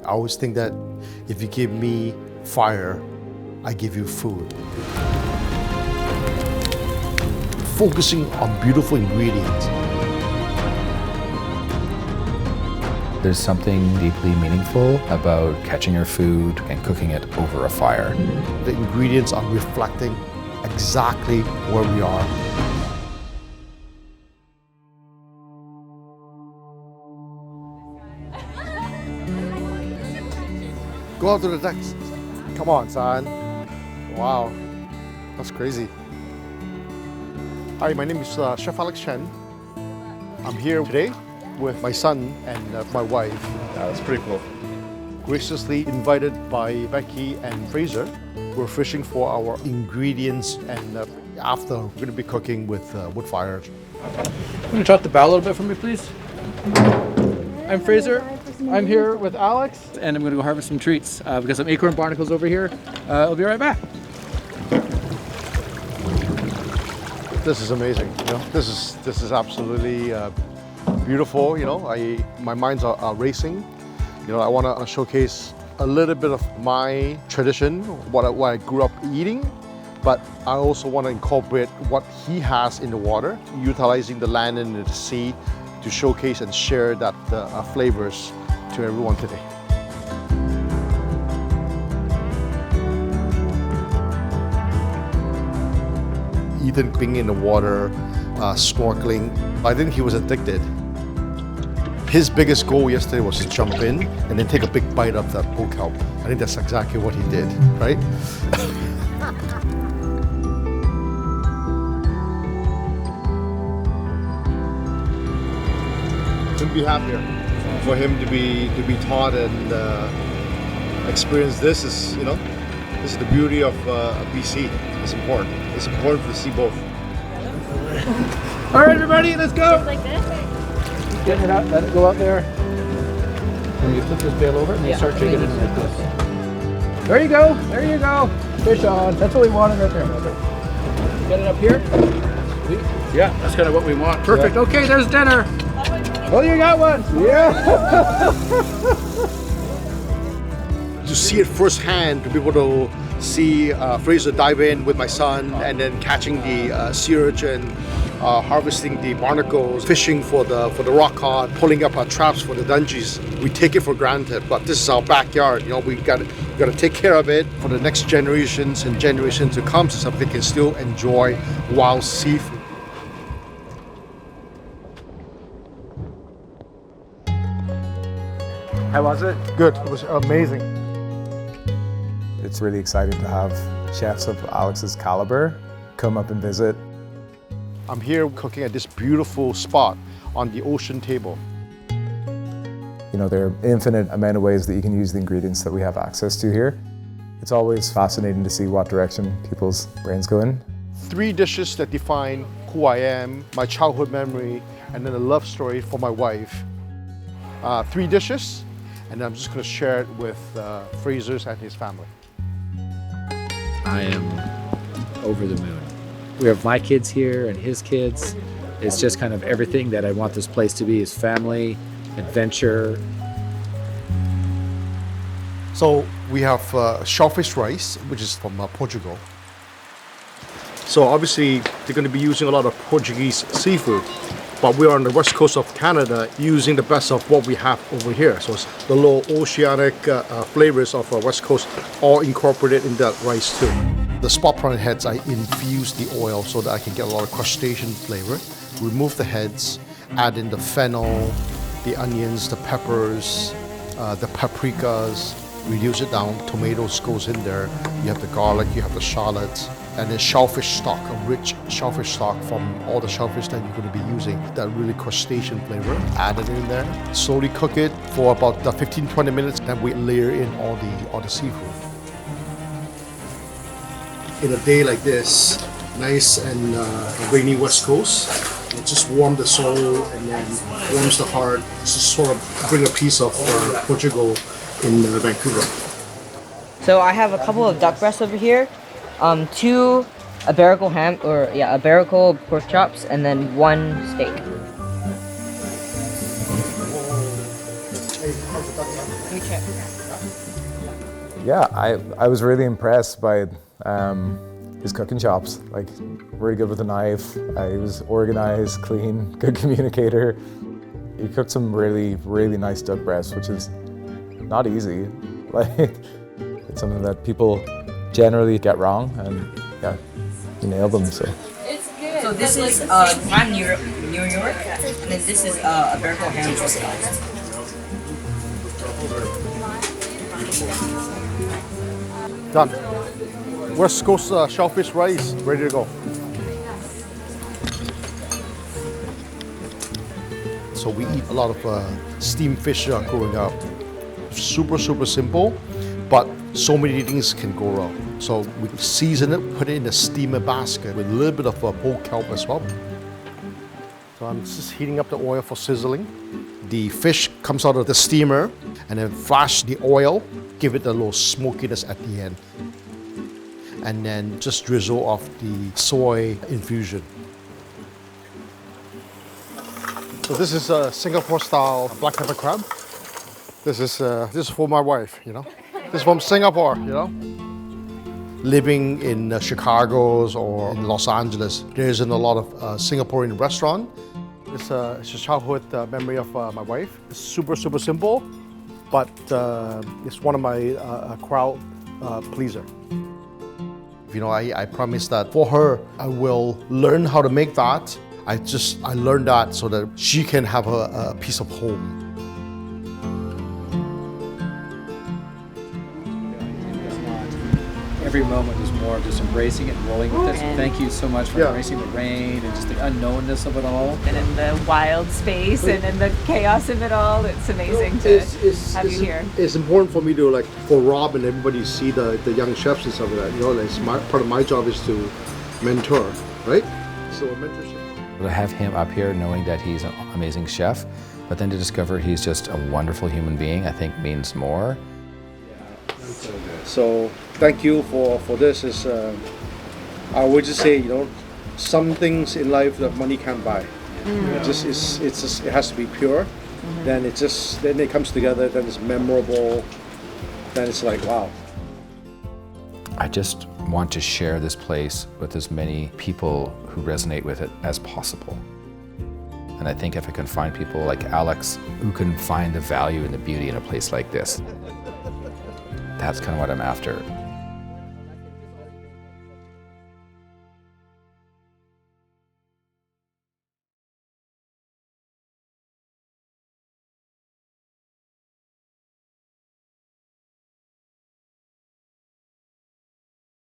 I always think that if you give me fire, I give you food. Focusing on beautiful ingredients. There's something deeply meaningful about catching your food and cooking it over a fire. The ingredients are reflecting exactly where we are. Go out to the decks. Come on, son. Wow, that's crazy. Hi, my name is Chef Alex Chen. I'm here today with my son and my wife. That's pretty cool. Graciously invited by Becky and Fraser. We're fishing for our ingredients, and after we're going to be cooking with wood fire. Can you talk the bow a little bit for me, please? I'm Fraser. I'm here with Alex, and I'm going to go harvest some treats. We got some acorn barnacles over here. I'll be right back. This is amazing. You know, this is absolutely beautiful. You know, my minds are racing. You know, I want to showcase a little bit of my tradition, what I grew up eating, but I also want to incorporate what he has in the water, utilizing the land and the sea to showcase and share that flavors to everyone today. Ethan being in the water, snorkeling, I think he was addicted. His biggest goal yesterday was to jump in and then take a big bite of that bull kelp. I think that's exactly what he did, right? Couldn't be happier for him to be taught and experience this. Is, you know, this is the beauty of BC. It's important. It's important to see both. All right, everybody, let's go. Just like this? Get it out, let it go out there. And you flip this bail over and you start shaking it like this. There you go, there you go. Fish on, that's what we wanted right there. Get it up here. Sweet. Yeah, that's kind of what we want. Perfect, yeah. Okay, there's dinner. Oh, you got one. Yeah. To see it firsthand, to be able to see Fraser dive in with my son and then catching the sea urchin, harvesting the barnacles, fishing for the rock cod, pulling up our traps for the dungeons. We take it for granted, but this is our backyard. You know, we got to take care of it for the next generations and generations to come, so they can still enjoy wild seafood. How was it? Good. It was amazing. It's really exciting to have chefs of Alex's caliber come up and visit. I'm here cooking at this beautiful spot on the ocean table. You know, there are infinite amount of ways that you can use the ingredients that we have access to here. It's always fascinating to see what direction people's brains go in. 3 dishes that define who I am, my childhood memory, and then a love story for my wife. 3 dishes, and I'm just going to share it with Fraser's and his family. I am over the moon. We have my kids here and his kids. It's just kind of everything that I want this place to be, is family, adventure. So we have shellfish rice, which is from Portugal. So obviously they're going to be using a lot of Portuguese seafood, but we are on the west coast of Canada using the best of what we have over here. So it's the low oceanic flavors of our west coast all incorporated in that rice too. The spot prawn heads, I infuse the oil so that I can get a lot of crustacean flavor. Remove the heads, add in the fennel, the onions, the peppers, the paprikas, reduce it down, tomatoes goes in there, you have the garlic, you have the shallots, and then shellfish stock, a rich shellfish stock from all the shellfish that you're going to be using, that really crustacean flavor, add it in there. Slowly cook it for about 15-20 minutes, then we layer in all the seafood. In a day like this, nice and rainy west coast, it just warms the soul and then warms the heart. Just sort of bring a piece of Portugal in Vancouver. So I have a couple of duck breasts over here, 2 Iberico pork chops, and then 1 steak. trip? Yeah, I was really impressed by his cooking chops. Like, really good with a knife. He was organized, clean, good communicator. He cooked some really, really nice duck breasts, which is not easy. Like, it's something that people generally get wrong, and yeah, he nailed them. So this is prime New York, and then this is a Berkel ham twist. Done. West Coast shellfish rice, ready to go. So we eat a lot of steamed fish growing up. Super, super simple, but so many things can go wrong. So we season it, put it in a steamer basket with a little bit of whole kelp as well. So I'm just heating up the oil for sizzling. The fish comes out of the steamer and then flash the oil, give it a little smokiness at the end. And then just drizzle off the soy infusion. So this is a Singapore-style black pepper crab. This is for my wife, you know. This is from Singapore, you know. Living in Chicago or in Los Angeles, there isn't a lot of Singaporean restaurant. It's a childhood memory of my wife. It's super, super simple, but it's one of my crowd pleaser. You know, I promise that for her, I will learn how to make that. I learned that so that she can have a piece of home. Every moment is more of just embracing it and rolling with it. So thank you so much for embracing the rain and just the unknownness of it all. And in the wild space and in the chaos of it all, it's amazing to have you here. It's important for me to, like, for Rob and everybody, see the young chefs and stuff like that. You know, like, part of my job is to mentor, right? So a mentorship. To have him up here knowing that he's an amazing chef, but then to discover he's just a wonderful human being, I think means more. So thank you for this. I would just say, you know, some things in life that money can't buy. It has to be pure. Then it comes together. Then it's memorable. Then it's like, wow. I just want to share this place with as many people who resonate with it as possible. And I think if I can find people like Alex who can find the value and the beauty in a place like this, that's kind of what I'm after.